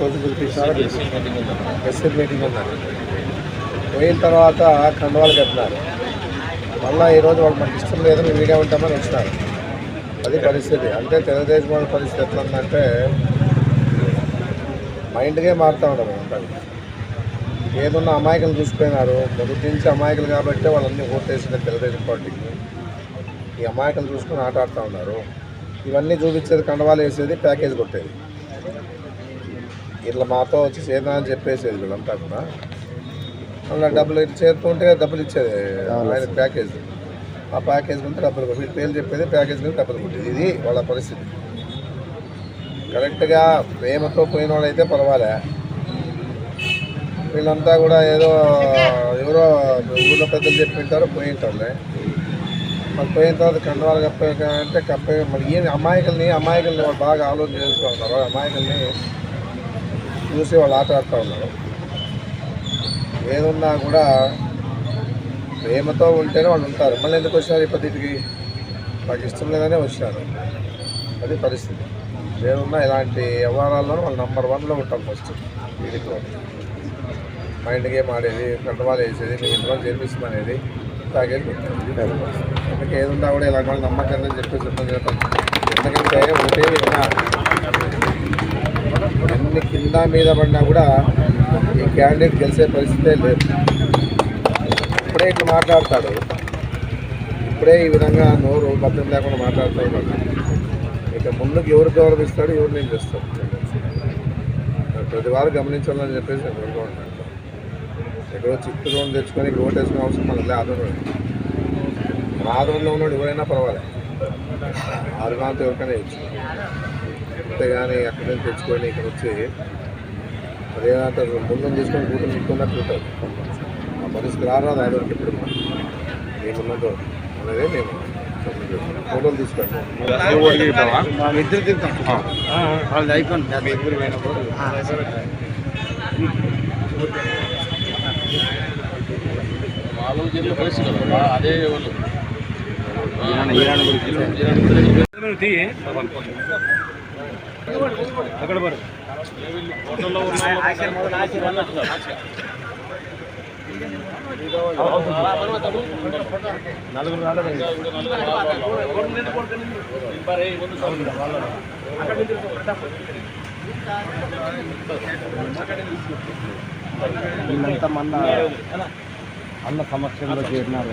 రోజు పిలిపించినారు. SC meeting ఉన్నారు. పోయిన తర్వాత కండువాలు కట్టినారు. మళ్ళీ ఈరోజు వాళ్ళు మనకి ఇష్టం లేదు, మేము విడిగా ఉంటామని వచ్చినారు. అది పరిస్థితి. అంటే తెలుగుదేశం వాళ్ళ పరిస్థితి ఎట్లా ఉందంటే మైండ్గా మారుతూ ఉన్నారు. అంతా ఏదున్నా అమాయకులు చూసిపోయినారు. మొదటి నుంచి అమాయకులు కాబట్టి వాళ్ళన్నీ ఓటేసిన తెలుగుదేశం పార్టీకి ఈ అమాయకులు చూసుకుని ఆట ఆడుతూ ఉన్నారు. ఇవన్నీ చూపించేది కండవాలు వేసేది, ప్యాకేజ్ కొట్టేది. ఇట్లా మాతో వచ్చి చేద్దాం అని చెప్పేసేది వీళ్ళంతా కూడా. మళ్ళీ డబ్బులు చేరుతుంటే డబ్బులు ఇచ్చేది ఆయన ప్యాకేజ్. ఆ ప్యాకేజ్ గురించి డబ్బులు కొట్టి వీళ్ళు పేర్లు చెప్పేది, ప్యాకేజ్ గురించి డబ్బులు కొట్టేది. ఇది వాళ్ళ పరిస్థితి. కరెక్ట్గా ప్రేమతో పోయిన వాళ్ళైతే పర్వాలే. వీళ్ళంతా కూడా ఏదో ఎవరో ఊళ్ళో పెద్దలు చెప్పింటారో పోయింటారులే. మరి పోయిన తర్వాత కండవాలు కప్పాయంటే మరి ఏమి అమాయకుల్ని వాళ్ళు బాగా ఆలోచన చేస్తూ ఉన్నారు. అమాయకుల్ని చూసి వాళ్ళు ఆట ఆడుతూ ఉన్నారు. ఏదున్నా కూడా ప్రేమతో ఉంటేనే వాళ్ళు ఉంటారు. మళ్ళీ ఎందుకు వచ్చినారు ఈ పద్ధతికి? నాకు ఇష్టం లేదనే వచ్చినారు. అది పరిస్థితి. ఏదున్నా ఇలాంటి వ్యవహారాల్లోనూ వాళ్ళు నెంబర్ 1లో ఉంటారు. ఫస్ట్ వీడితో మైండ్ గేమ్ ఆడేది, కండవాలు వేసేది, మేము ఇంట్లో చేర్పిస్తామనేది, ప్యాకేజ్ పెట్టారు. అందుకే ఏదున్నా కూడా ఇలాంటి వాళ్ళు నమ్మకంగా చెప్పేసి చెప్పడం. ఎందుకంటే ఒకటే ఎన్ని కింద మీద పడినా కూడా ఈ క్యాండిడేట్ గెలిచే పరిస్థితే లేదు. ఇప్పుడే ఇట్లా మాట్లాడతాడు, ఇప్పుడే ఈ విధంగా నోరు భద్రం లేకుండా మాట్లాడుతూ ఉన్నాడు. ఇక ముందుకు ఎవరు గౌరవిస్తాడు, ఎవరు నేను చేస్తాడు ప్రతి వారు గమనించాలని చెప్పేసి నేను కోరుకుంటున్నాను. ఎక్కడో చిత్తూరు తెచ్చుకొని ఇక్కడ ఓటేసుకునే అవసరం మనకి ఆదరణ. మన ఆదరణలో ఉన్నాడు ఎవరైనా పర్వాలేదు, ఆరుగాంతో ఎవరికైనా ఇచ్చు. అంతేగాని అక్కడి నుంచి తెచ్చుకొని ఇక్కడ వచ్చి అదేంటే ముందు తీసుకొని కూతురు చిక్కున్నట్టు ఉంటుంది. ఆ పరిస్థితి రారాదు ఆదరణకి ఎప్పుడు ఏమున్నదో అనేది మేము ఫోటోలు తీసుకుంటాం. ఇద్దరు తింటాం వాళ్ళు అయిపోయింది. ఇద్దరు పోయినప్పుడు అదే అక్కడ నలుగురు వీళ్ళంతా మన అన్న సమక్షంలో చేరినారు.